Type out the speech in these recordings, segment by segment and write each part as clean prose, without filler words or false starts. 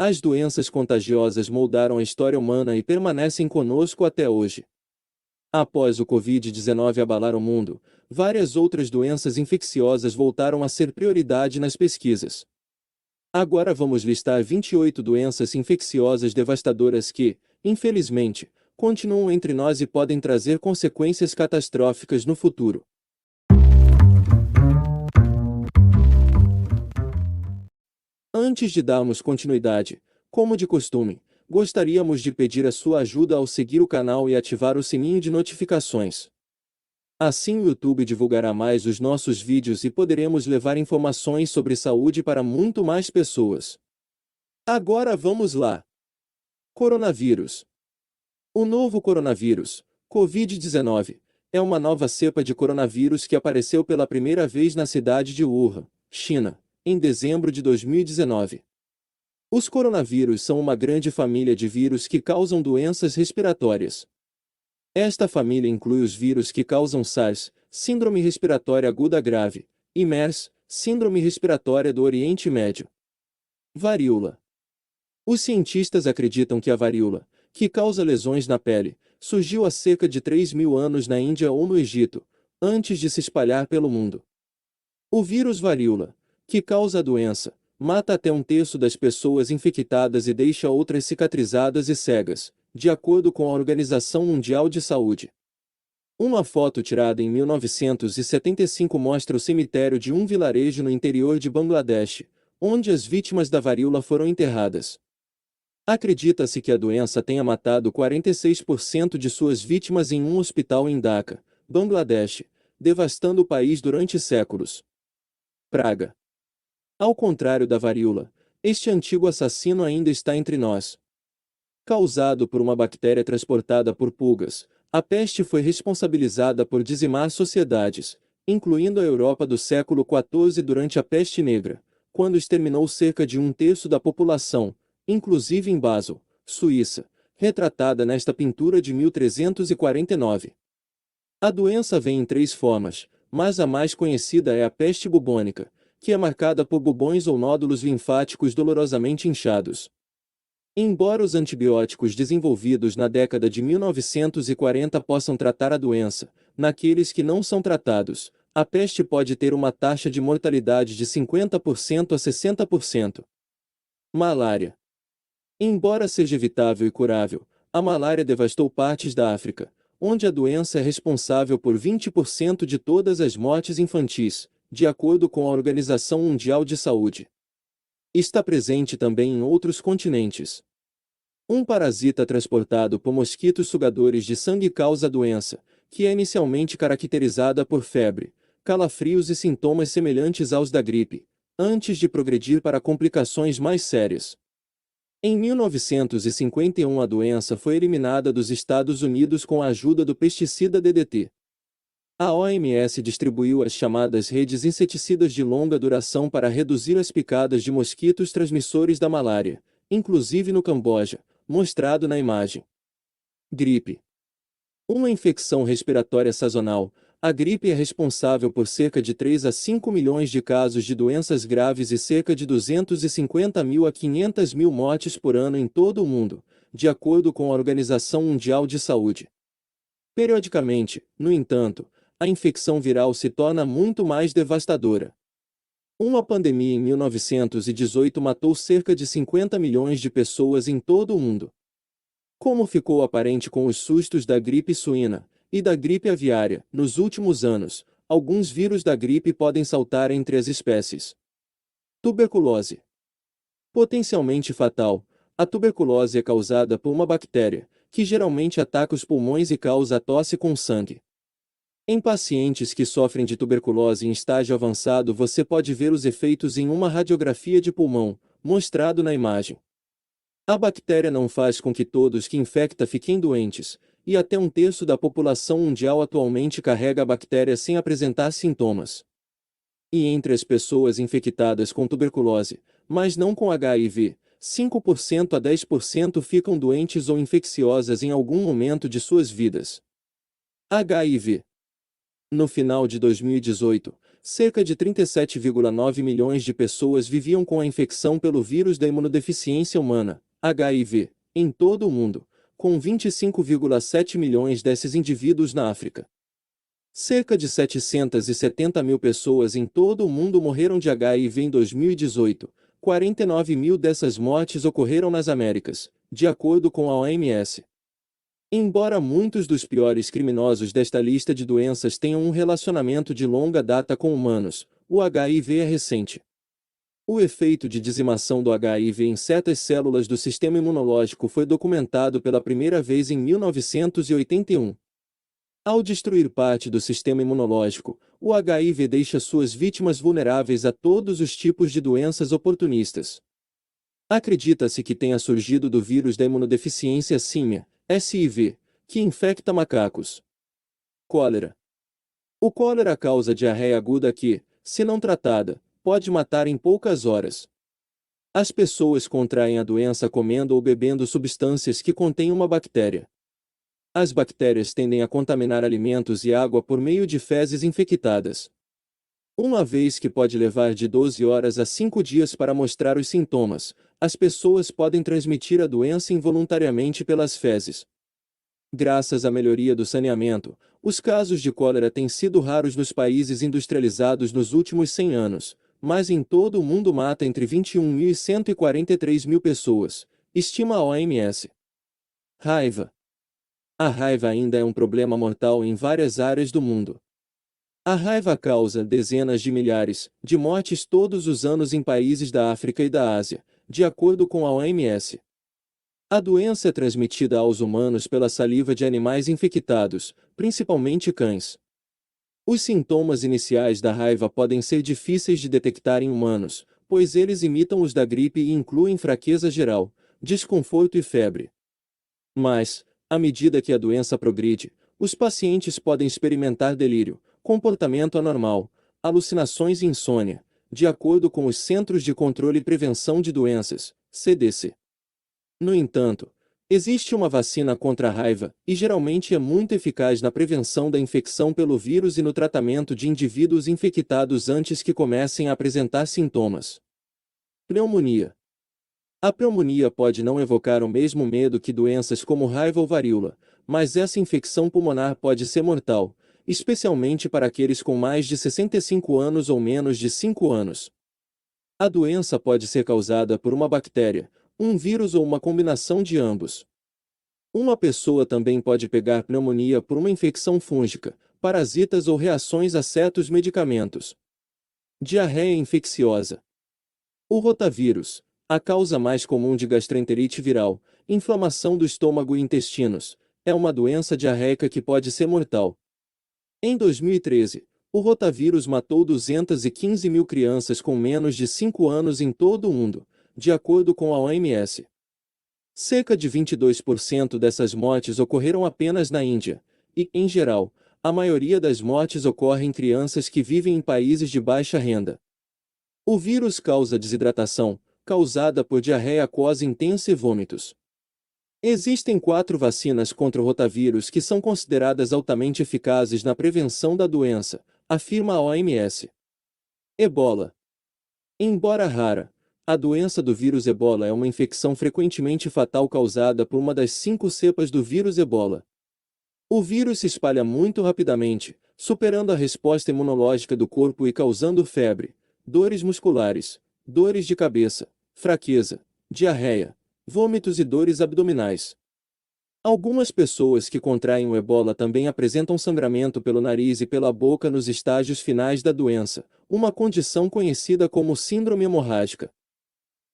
As doenças contagiosas moldaram a história humana e permanecem conosco até hoje. Após o Covid-19 abalar o mundo, várias outras doenças infecciosas voltaram a ser prioridade nas pesquisas. Agora vamos listar 28 doenças infecciosas devastadoras que, infelizmente, continuam entre nós e podem trazer consequências catastróficas no futuro. Antes de darmos continuidade, como de costume, gostaríamos de pedir a sua ajuda ao seguir o canal e ativar o sininho de notificações. Assim o YouTube divulgará mais os nossos vídeos e poderemos levar informações sobre saúde para muito mais pessoas. Agora vamos lá. Coronavírus. O novo coronavírus, Covid-19, é uma nova cepa de coronavírus que apareceu pela primeira vez na cidade de Wuhan, China, em dezembro de 2019. Os coronavírus são uma grande família de vírus que causam doenças respiratórias. Esta família inclui os vírus que causam SARS, Síndrome Respiratória Aguda Grave, e MERS, Síndrome Respiratória do Oriente Médio. Varíola. Os cientistas acreditam que a varíola, que causa lesões na pele, surgiu há cerca de 3.000 anos na Índia ou no Egito, antes de se espalhar pelo mundo. O vírus varíola, que causa a doença, mata até um terço das pessoas infectadas e deixa outras cicatrizadas e cegas, de acordo com a Organização Mundial de Saúde. Uma foto tirada em 1975 mostra o cemitério de um vilarejo no interior de Bangladesh, onde as vítimas da varíola foram enterradas. Acredita-se que a doença tenha matado 46% de suas vítimas em um hospital em Dhaka, Bangladesh, devastando o país durante séculos. Praga. Ao contrário da varíola, este antigo assassino ainda está entre nós. Causado por uma bactéria transportada por pulgas, a peste foi responsabilizada por dizimar sociedades, incluindo a Europa do século XIV durante a Peste Negra, quando exterminou cerca de um terço da população, inclusive em Basel, Suíça, retratada nesta pintura de 1349. A doença vem em 3 formas, mas a mais conhecida é a peste bubônica, que é marcada por bubões ou nódulos linfáticos dolorosamente inchados. Embora os antibióticos desenvolvidos na década de 1940 possam tratar a doença, naqueles que não são tratados, a peste pode ter uma taxa de mortalidade de 50% a 60%. Malária. Embora seja evitável e curável, a malária devastou partes da África, onde a doença é responsável por 20% de todas as mortes infantis, de acordo com a Organização Mundial de Saúde. Está presente também em outros continentes. Um parasita transportado por mosquitos sugadores de sangue causa a doença, que é inicialmente caracterizada por febre, calafrios e sintomas semelhantes aos da gripe, antes de progredir para complicações mais sérias. Em 1951 a doença foi eliminada dos Estados Unidos com a ajuda do pesticida DDT. A OMS distribuiu as chamadas redes inseticidas de longa duração para reduzir as picadas de mosquitos transmissores da malária, inclusive no Camboja, mostrado na imagem. Gripe. Uma infecção respiratória sazonal, a gripe é responsável por cerca de 3 a 5 milhões de casos de doenças graves e cerca de 250.000 a 500.000 mortes por ano em todo o mundo, de acordo com a Organização Mundial de Saúde. Periodicamente, no entanto, a infecção viral se torna muito mais devastadora. Uma pandemia em 1918 matou cerca de 50 milhões de pessoas em todo o mundo. Como ficou aparente com os sustos da gripe suína e da gripe aviária, nos últimos anos, alguns vírus da gripe podem saltar entre as espécies. Tuberculose. Potencialmente fatal, a tuberculose é causada por uma bactéria, que geralmente ataca os pulmões e causa tosse com sangue. Em pacientes que sofrem de tuberculose em estágio avançado você pode ver os efeitos em uma radiografia de pulmão, mostrado na imagem. A bactéria não faz com que todos que infecta fiquem doentes, e até um terço da população mundial atualmente carrega a bactéria sem apresentar sintomas. E entre as pessoas infectadas com tuberculose, mas não com HIV, 5% a 10% ficam doentes ou infecciosas em algum momento de suas vidas. HIV. No final de 2018, cerca de 37,9 milhões de pessoas viviam com a infecção pelo vírus da imunodeficiência humana, HIV, em todo o mundo, com 25,7 milhões desses indivíduos na África. Cerca de 770 mil pessoas em todo o mundo morreram de HIV em 2018, 49 mil dessas mortes ocorreram nas Américas, de acordo com a OMS. Embora muitos dos piores criminosos desta lista de doenças tenham um relacionamento de longa data com humanos, o HIV é recente. O efeito de dizimação do HIV em certas células do sistema imunológico foi documentado pela primeira vez em 1981. Ao destruir parte do sistema imunológico, o HIV deixa suas vítimas vulneráveis a todos os tipos de doenças oportunistas. Acredita-se que tenha surgido do vírus da imunodeficiência símia, SIV, que infecta macacos. Cólera. O cólera causa diarreia aguda que, se não tratada, pode matar em poucas horas. As pessoas contraem a doença comendo ou bebendo substâncias que contêm uma bactéria. As bactérias tendem a contaminar alimentos e água por meio de fezes infectadas. Uma vez que pode levar de 12 horas a 5 dias para mostrar os sintomas, as pessoas podem transmitir a doença involuntariamente pelas fezes. Graças à melhoria do saneamento, os casos de cólera têm sido raros nos países industrializados nos últimos 100 anos, mas em todo o mundo mata entre 21 mil e 143 mil pessoas, estima a OMS. Raiva. A raiva ainda é um problema mortal em várias áreas do mundo. A raiva causa dezenas de milhares de mortes todos os anos em países da África e da Ásia, de acordo com a OMS. A doença é transmitida aos humanos pela saliva de animais infectados, principalmente cães. Os sintomas iniciais da raiva podem ser difíceis de detectar em humanos, pois eles imitam os da gripe e incluem fraqueza geral, desconforto e febre. Mas, à medida que a doença progride, os pacientes podem experimentar delírio, comportamento anormal, alucinações e insônia, de acordo com os Centros de Controle e Prevenção de Doenças, CDC. No entanto, existe uma vacina contra a raiva, e geralmente é muito eficaz na prevenção da infecção pelo vírus e no tratamento de indivíduos infectados antes que comecem a apresentar sintomas. Pneumonia. A pneumonia pode não evocar o mesmo medo que doenças como raiva ou varíola, mas essa infecção pulmonar pode ser mortal, especialmente para aqueles com mais de 65 anos ou menos de 5 anos. A doença pode ser causada por uma bactéria, um vírus ou uma combinação de ambos. Uma pessoa também pode pegar pneumonia por uma infecção fúngica, parasitas ou reações a certos medicamentos. Diarreia infecciosa. O rotavírus, a causa mais comum de gastroenterite viral, inflamação do estômago e intestinos, é uma doença diarreica que pode ser mortal. Em 2013, o rotavírus matou 215 mil crianças com menos de 5 anos em todo o mundo, de acordo com a OMS. Cerca de 22% dessas mortes ocorreram apenas na Índia, e, em geral, a maioria das mortes ocorre em crianças que vivem em países de baixa renda. O vírus causa desidratação, causada por diarreia aquosa intensa e vômitos. Existem 4 vacinas contra o rotavírus que são consideradas altamente eficazes na prevenção da doença, afirma a OMS. Ebola. Embora rara, a doença do vírus Ebola é uma infecção frequentemente fatal causada por uma das 5 cepas do vírus Ebola. O vírus se espalha muito rapidamente, superando a resposta imunológica do corpo e causando febre, dores musculares, dores de cabeça, fraqueza, diarreia, vômitos e dores abdominais. Algumas pessoas que contraem o Ebola também apresentam sangramento pelo nariz e pela boca nos estágios finais da doença, uma condição conhecida como síndrome hemorrágica.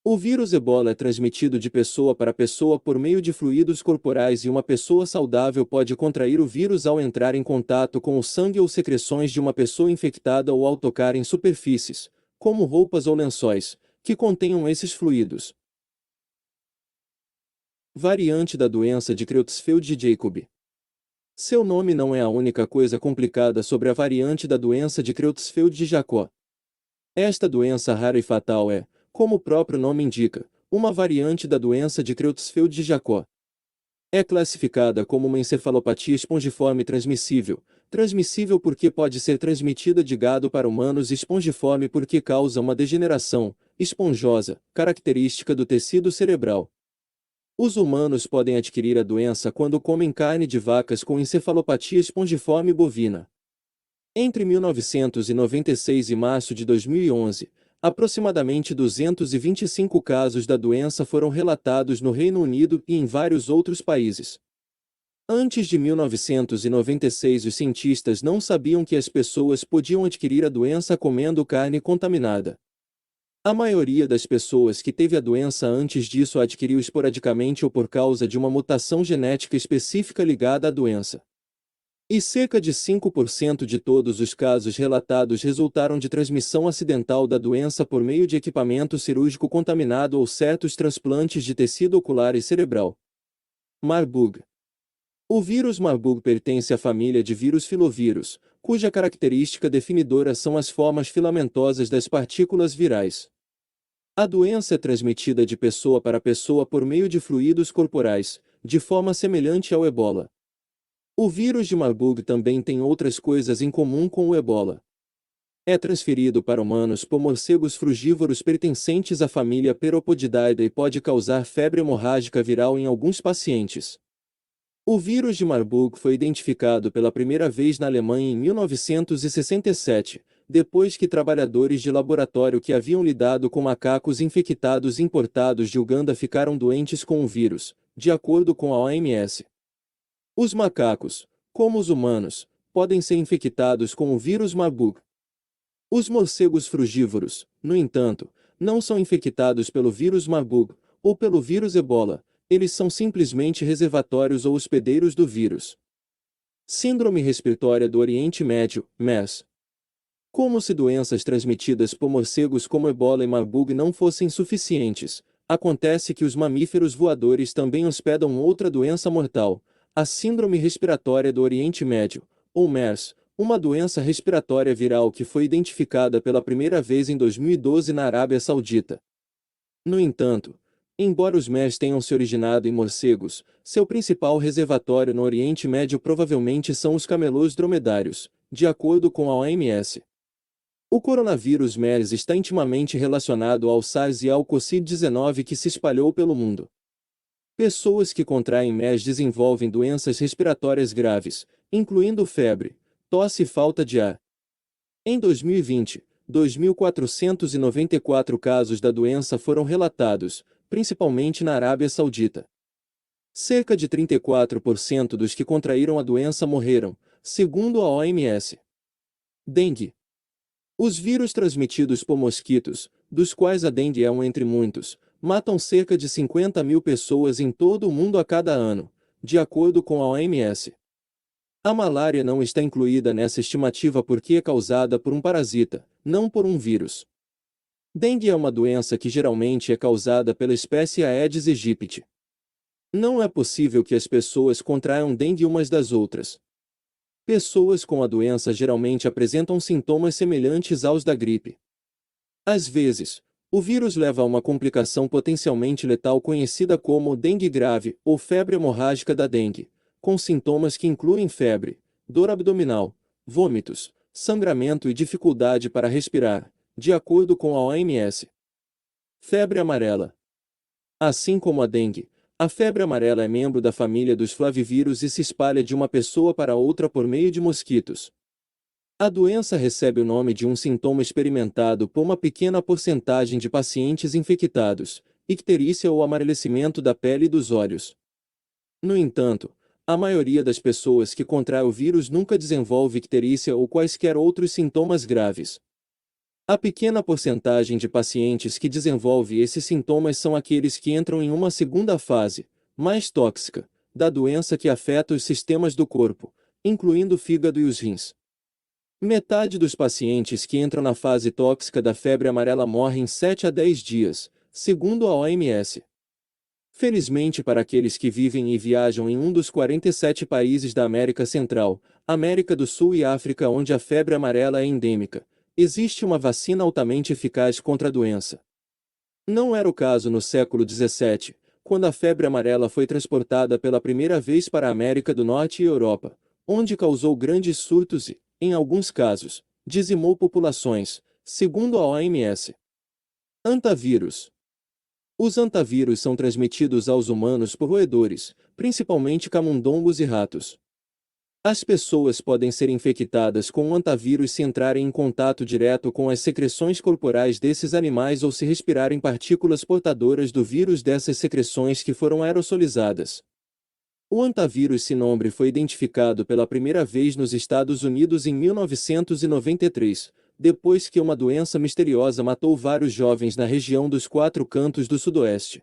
O vírus Ebola é transmitido de pessoa para pessoa por meio de fluidos corporais e uma pessoa saudável pode contrair o vírus ao entrar em contato com o sangue ou secreções de uma pessoa infectada ou ao tocar em superfícies, como roupas ou lençóis, que contenham esses fluidos. Variante da doença de Creutzfeldt-Jakob. Seu nome não é a única coisa complicada sobre a variante da doença de Creutzfeldt-Jakob. Esta doença rara e fatal é, como o próprio nome indica, uma variante da doença de Creutzfeldt-Jakob. É classificada como uma encefalopatia espongiforme transmissível. Transmissível porque pode ser transmitida de gado para humanos e espongiforme porque causa uma degeneração esponjosa, característica do tecido cerebral. Os humanos podem adquirir a doença quando comem carne de vacas com encefalopatia espongiforme bovina. Entre 1996 e março de 2011, aproximadamente 225 casos da doença foram relatados no Reino Unido e em vários outros países. Antes de 1996, os cientistas não sabiam que as pessoas podiam adquirir a doença comendo carne contaminada. A maioria das pessoas que teve a doença antes disso a adquiriu esporadicamente ou por causa de uma mutação genética específica ligada à doença. E cerca de 5% de todos os casos relatados resultaram de transmissão acidental da doença por meio de equipamento cirúrgico contaminado ou certos transplantes de tecido ocular e cerebral. Marburg. O vírus Marburg pertence à família de vírus filovírus, cuja característica definidora são as formas filamentosas das partículas virais. A doença é transmitida de pessoa para pessoa por meio de fluidos corporais, de forma semelhante ao ebola. O vírus de Marburg também tem outras coisas em comum com o ebola. É transferido para humanos por morcegos frugívoros pertencentes à família Pteropodidae e pode causar febre hemorrágica viral em alguns pacientes. O vírus de Marburg foi identificado pela primeira vez na Alemanha em 1967, depois que trabalhadores de laboratório que haviam lidado com macacos infectados importados de Uganda ficaram doentes com o vírus, de acordo com a OMS. Os macacos, como os humanos, podem ser infectados com o vírus Marburg. Os morcegos frugívoros, no entanto, não são infectados pelo vírus Marburg, ou pelo vírus Ebola, eles são simplesmente reservatórios ou hospedeiros do vírus. Síndrome respiratória do Oriente Médio, MERS. Como se doenças transmitidas por morcegos como Ebola e Marburg não fossem suficientes, acontece que os mamíferos voadores também hospedam outra doença mortal, a Síndrome respiratória do Oriente Médio, ou MERS, uma doença respiratória viral que foi identificada pela primeira vez em 2012 na Arábia Saudita. No entanto, embora os MERS tenham se originado em morcegos, seu principal reservatório no Oriente Médio provavelmente são os camelôs dromedários, de acordo com a OMS. O coronavírus MERS está intimamente relacionado ao SARS e ao Covid-19 que se espalhou pelo mundo. Pessoas que contraem MERS desenvolvem doenças respiratórias graves, incluindo febre, tosse e falta de ar. Em 2020, 2.494 casos da doença foram relatados, principalmente na Arábia Saudita. Cerca de 34% dos que contraíram a doença morreram, segundo a OMS. Dengue. Os vírus transmitidos por mosquitos, dos quais a dengue é um entre muitos, matam cerca de 50 mil pessoas em todo o mundo a cada ano, de acordo com a OMS. A malária não está incluída nessa estimativa porque é causada por um parasita, não por um vírus. Dengue é uma doença que geralmente é causada pela espécie Aedes aegypti. Não é possível que as pessoas contraiam dengue umas das outras. Pessoas com a doença geralmente apresentam sintomas semelhantes aos da gripe. Às vezes, o vírus leva a uma complicação potencialmente letal conhecida como dengue grave ou febre hemorrágica da dengue, com sintomas que incluem febre, dor abdominal, vômitos, sangramento e dificuldade para respirar, de acordo com a OMS. Febre amarela. Assim como a dengue, a febre amarela é membro da família dos flavivírus e se espalha de uma pessoa para outra por meio de mosquitos. A doença recebe o nome de um sintoma experimentado por uma pequena porcentagem de pacientes infectados, icterícia ou amarelecimento da pele e dos olhos. No entanto, a maioria das pessoas que contrai o vírus nunca desenvolve icterícia ou quaisquer outros sintomas graves. A pequena porcentagem de pacientes que desenvolve esses sintomas são aqueles que entram em uma segunda fase, mais tóxica, da doença que afeta os sistemas do corpo, incluindo o fígado e os rins. Metade dos pacientes que entram na fase tóxica da febre amarela morrem em 7 a 10 dias, segundo a OMS. Felizmente para aqueles que vivem e viajam em um dos 47 países da América Central, América do Sul e África onde a febre amarela é endêmica, existe uma vacina altamente eficaz contra a doença. Não era o caso no século XVII, quando a febre amarela foi transportada pela primeira vez para a América do Norte e Europa, onde causou grandes surtos e, em alguns casos, dizimou populações, segundo a OMS. Antavírus. Os antavírus são transmitidos aos humanos por roedores, principalmente camundongos e ratos. As pessoas podem ser infectadas com o antavírus se entrarem em contato direto com as secreções corporais desses animais ou se respirarem partículas portadoras do vírus dessas secreções que foram aerosolizadas. O antavírus Sinombre foi identificado pela primeira vez nos Estados Unidos em 1993, depois que uma doença misteriosa matou vários jovens na região dos Quatro Cantos do Sudoeste.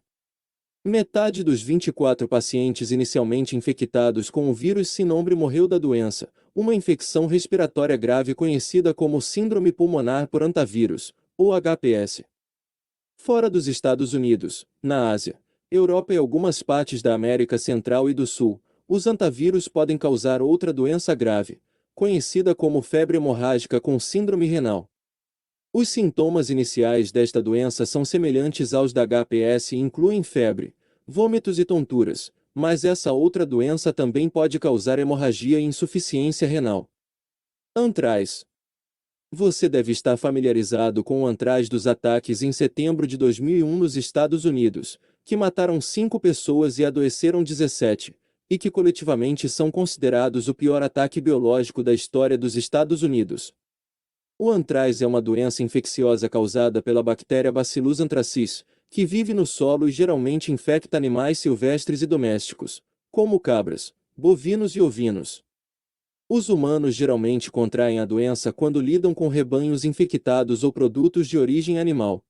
Metade dos 24 pacientes inicialmente infectados com o vírus Sinombre morreu da doença, uma infecção respiratória grave conhecida como Síndrome Pulmonar por Antavírus, ou HPS. Fora dos Estados Unidos, na Ásia, Europa e algumas partes da América Central e do Sul, os antavírus podem causar outra doença grave, conhecida como febre hemorrágica com síndrome renal. Os sintomas iniciais desta doença são semelhantes aos da HPS e incluem febre, vômitos e tonturas, mas essa outra doença também pode causar hemorragia e insuficiência renal. Antraz. Você deve estar familiarizado com o antraz dos ataques em setembro de 2001 nos Estados Unidos, que mataram 5 pessoas e adoeceram 17, e que coletivamente são considerados o pior ataque biológico da história dos Estados Unidos. O antraz é uma doença infecciosa causada pela bactéria Bacillus anthracis, que vive no solo e geralmente infecta animais silvestres e domésticos, como cabras, bovinos e ovinos. Os humanos geralmente contraem a doença quando lidam com rebanhos infectados ou produtos de origem animal.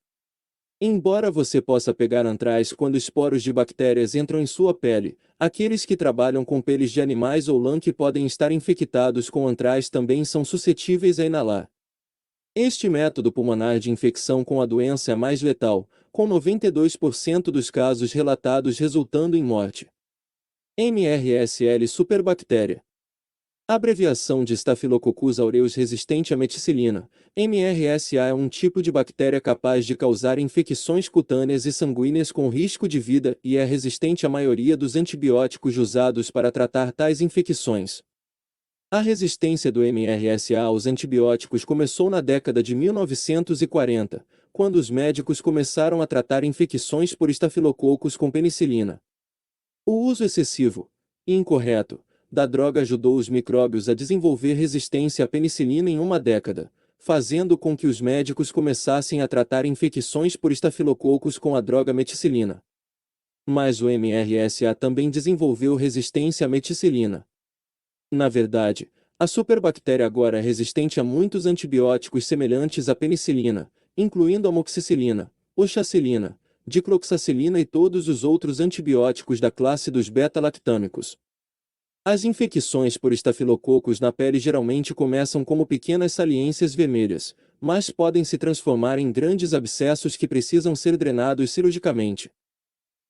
Embora você possa pegar antraz quando esporos de bactérias entram em sua pele, aqueles que trabalham com peles de animais ou lã que podem estar infectados com antraz também são suscetíveis a inalar. Este método pulmonar de infecção com a doença é mais letal, com 92% dos casos relatados resultando em morte. MRSL Superbactéria. Abreviação de Staphylococcus aureus resistente à meticilina. MRSA é um tipo de bactéria capaz de causar infecções cutâneas e sanguíneas com risco de vida e é resistente à maioria dos antibióticos usados para tratar tais infecções. A resistência do MRSA aos antibióticos começou na década de 1940, quando os médicos começaram a tratar infecções por estafilococos com penicilina. O uso excessivo, e incorreto, da droga ajudou os micróbios a desenvolver resistência à penicilina em uma década, fazendo com que os médicos começassem a tratar infecções por estafilococos com a droga meticilina. Mas o MRSA também desenvolveu resistência à meticilina. Na verdade, a superbactéria agora é resistente a muitos antibióticos semelhantes à penicilina, incluindo amoxicilina, oxacilina, dicloxacilina e todos os outros antibióticos da classe dos beta-lactâmicos. As infecções por estafilococos na pele geralmente começam como pequenas saliências vermelhas, mas podem se transformar em grandes abscessos que precisam ser drenados cirurgicamente.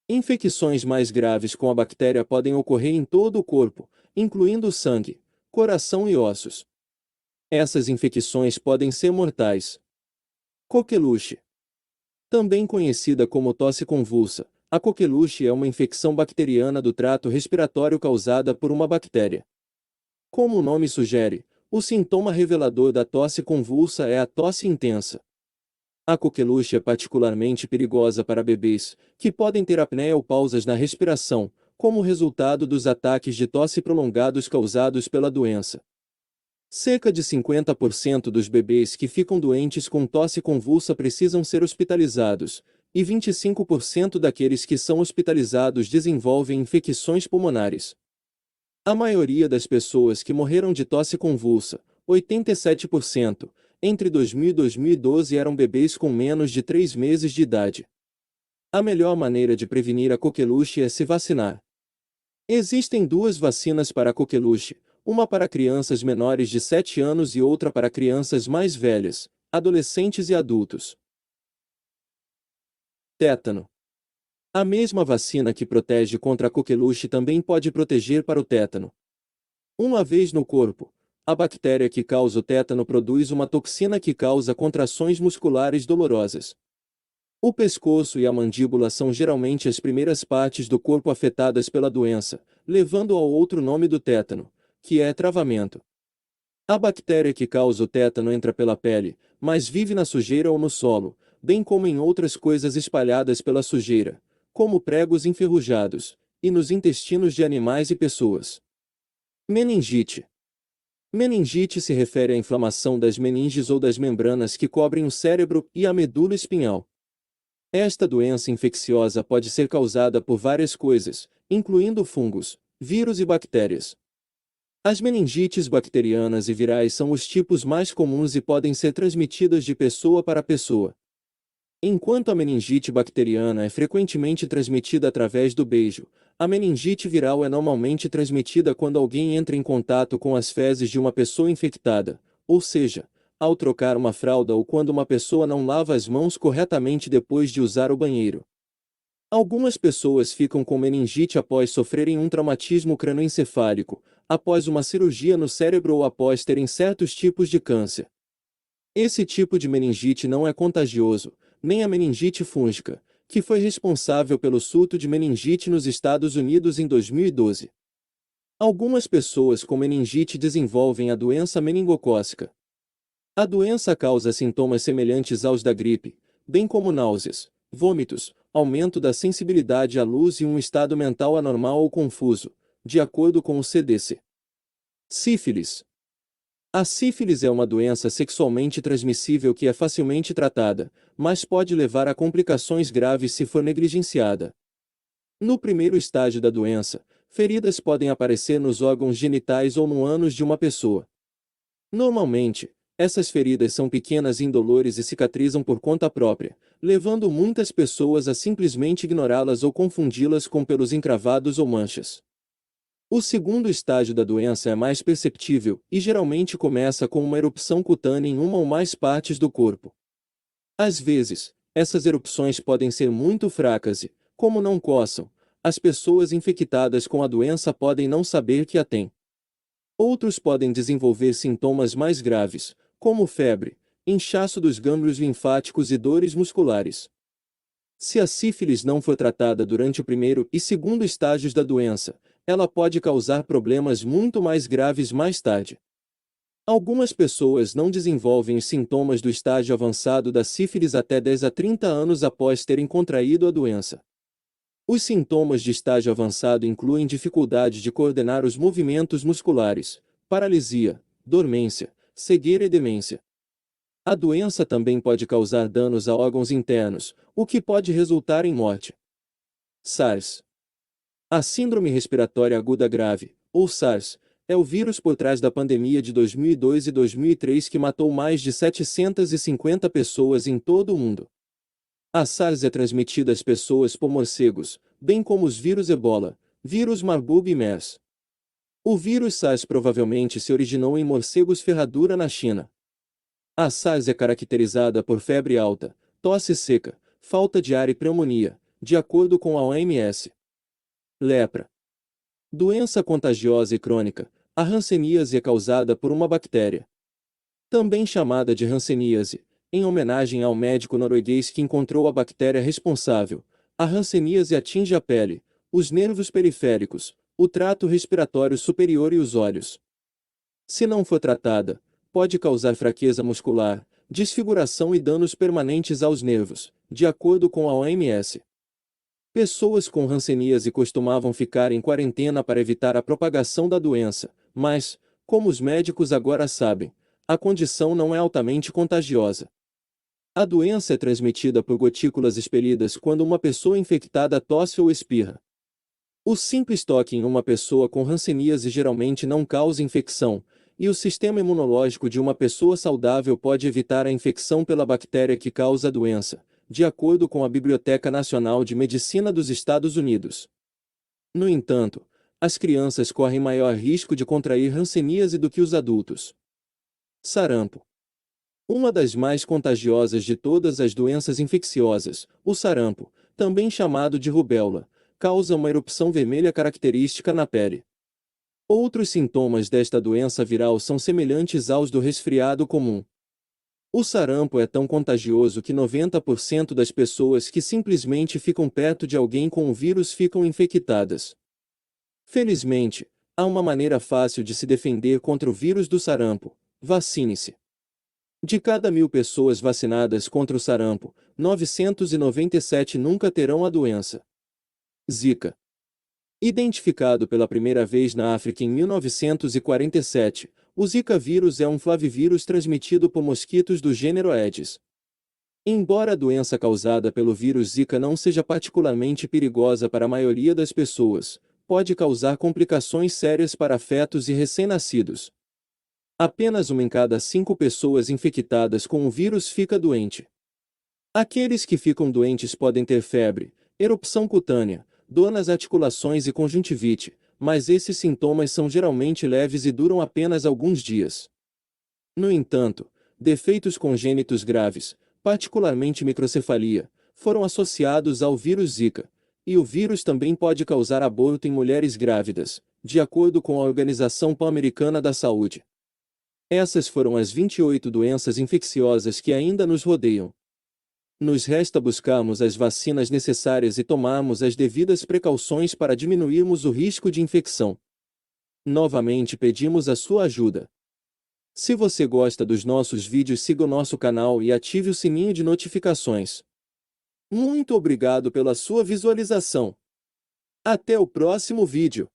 Infecções mais graves com a bactéria podem ocorrer em todo o corpo, incluindo o sangue, coração e ossos. Essas infecções podem ser mortais. Coqueluche. Também conhecida como tosse convulsa, a coqueluche é uma infecção bacteriana do trato respiratório causada por uma bactéria. Como o nome sugere, o sintoma revelador da tosse convulsa é a tosse intensa. A coqueluche é particularmente perigosa para bebês, que podem ter apneia ou pausas na respiração, como resultado dos ataques de tosse prolongados causados pela doença. Cerca de 50% dos bebês que ficam doentes com tosse convulsa precisam ser hospitalizados, e 25% daqueles que são hospitalizados desenvolvem infecções pulmonares. A maioria das pessoas que morreram de tosse convulsa, 87%, entre 2000 e 2012 eram bebês com menos de 3 meses de idade. A melhor maneira de prevenir a coqueluche é se vacinar. Existem 2 vacinas para a coqueluche, uma para crianças menores de 7 anos e outra para crianças mais velhas, adolescentes e adultos. Tétano. A mesma vacina que protege contra a coqueluche também pode proteger para o tétano. Uma vez no corpo, a bactéria que causa o tétano produz uma toxina que causa contrações musculares dolorosas. O pescoço e a mandíbula são geralmente as primeiras partes do corpo afetadas pela doença, levando ao outro nome do tétano, que é travamento. A bactéria que causa o tétano entra pela pele, mas vive na sujeira ou no solo, bem como em outras coisas espalhadas pela sujeira, como pregos enferrujados, e nos intestinos de animais e pessoas. Meningite. Meningite se refere à inflamação das meninges ou das membranas que cobrem o cérebro e a medula espinhal. Esta doença infecciosa pode ser causada por várias coisas, incluindo fungos, vírus e bactérias. As meningites bacterianas e virais são os tipos mais comuns e podem ser transmitidas de pessoa para pessoa. Enquanto a meningite bacteriana é frequentemente transmitida através do beijo, a meningite viral é normalmente transmitida quando alguém entra em contato com as fezes de uma pessoa infectada, ou seja, ao trocar uma fralda ou quando uma pessoa não lava as mãos corretamente depois de usar o banheiro. Algumas pessoas ficam com meningite após sofrerem um traumatismo cranoencefálico, após uma cirurgia no cérebro ou após terem certos tipos de câncer. Esse tipo de meningite não é contagioso, nem a meningite fúngica, que foi responsável pelo surto de meningite nos Estados Unidos em 2012. Algumas pessoas com meningite desenvolvem a doença meningocócica. A doença causa sintomas semelhantes aos da gripe, bem como náuseas, vômitos, aumento da sensibilidade à luz e um estado mental anormal ou confuso, de acordo com o CDC. Sífilis. A sífilis é uma doença sexualmente transmissível que é facilmente tratada, mas pode levar a complicações graves se for negligenciada. No primeiro estágio da doença, feridas podem aparecer nos órgãos genitais ou no ânus de uma pessoa. Normalmente, essas feridas são pequenas e indolores e cicatrizam por conta própria, levando muitas pessoas a simplesmente ignorá-las ou confundi-las com pelos encravados ou manchas. O segundo estágio da doença é mais perceptível e geralmente começa com uma erupção cutânea em uma ou mais partes do corpo. Às vezes, essas erupções podem ser muito fracas e, como não coçam, as pessoas infectadas com a doença podem não saber que a têm. Outros podem desenvolver sintomas mais graves, como febre, inchaço dos gânglios linfáticos e dores musculares. Se a sífilis não for tratada durante o primeiro e segundo estágios da doença, ela pode causar problemas muito mais graves mais tarde. Algumas pessoas não desenvolvem os sintomas do estágio avançado da sífilis até 10 a 30 anos após terem contraído a doença. Os sintomas de estágio avançado incluem dificuldade de coordenar os movimentos musculares, paralisia, dormência, cegueira e demência. A doença também pode causar danos a órgãos internos, o que pode resultar em morte. SARS. A Síndrome Respiratória Aguda Grave, ou SARS, é o vírus por trás da pandemia de 2002 e 2003 que matou mais de 750 pessoas em todo o mundo. A SARS é transmitida às pessoas por morcegos, bem como os vírus Ebola, vírus Marburg e MERS. O vírus SARS provavelmente se originou em morcegos ferradura na China. A SARS é caracterizada por febre alta, tosse seca, falta de ar e pneumonia, de acordo com a OMS. Lepra. Doença contagiosa e crônica, a hanseníase é causada por uma bactéria. Também chamada de hanseníase, em homenagem ao médico norueguês que encontrou a bactéria responsável, a hanseníase atinge a pele, os nervos periféricos, o trato respiratório superior e os olhos. Se não for tratada, pode causar fraqueza muscular, desfiguração e danos permanentes aos nervos, de acordo com a OMS. Pessoas com hanseníase costumavam ficar em quarentena para evitar a propagação da doença, mas, como os médicos agora sabem, a condição não é altamente contagiosa. A doença é transmitida por gotículas expelidas quando uma pessoa infectada tosse ou espirra. O simples toque em uma pessoa com hanseníase geralmente não causa infecção, e o sistema imunológico de uma pessoa saudável pode evitar a infecção pela bactéria que causa a doença, de acordo com a Biblioteca Nacional de Medicina dos Estados Unidos. No entanto, as crianças correm maior risco de contrair hanseníase do que os adultos. Sarampo. Uma das mais contagiosas de todas as doenças infecciosas, o sarampo, também chamado de rubéola, causa uma erupção vermelha característica na pele. Outros sintomas desta doença viral são semelhantes aos do resfriado comum. O sarampo é tão contagioso que 90% das pessoas que simplesmente ficam perto de alguém com o vírus ficam infectadas. Felizmente, há uma maneira fácil de se defender contra o vírus do sarampo: vacine-se. De cada 1.000 pessoas vacinadas contra o sarampo, 997 nunca terão a doença. Zika. Identificado pela primeira vez na África em 1947, o Zika vírus é um flavivírus transmitido por mosquitos do gênero Aedes. Embora a doença causada pelo vírus Zika não seja particularmente perigosa para a maioria das pessoas, pode causar complicações sérias para fetos e recém-nascidos. Apenas uma em cada 5 pessoas infectadas com o vírus fica doente. Aqueles que ficam doentes podem ter febre, erupção cutânea, dor nas articulações e conjuntivite, mas esses sintomas são geralmente leves e duram apenas alguns dias. No entanto, defeitos congênitos graves, particularmente microcefalia, foram associados ao vírus Zika, e o vírus também pode causar aborto em mulheres grávidas, de acordo com a Organização Pan-Americana da Saúde. Essas foram as 28 doenças infecciosas que ainda nos rodeiam. Nos resta buscarmos as vacinas necessárias e tomarmos as devidas precauções para diminuirmos o risco de infecção. Novamente pedimos a sua ajuda. Se você gosta dos nossos vídeos, siga o nosso canal e ative o sininho de notificações. Muito obrigado pela sua visualização. Até o próximo vídeo.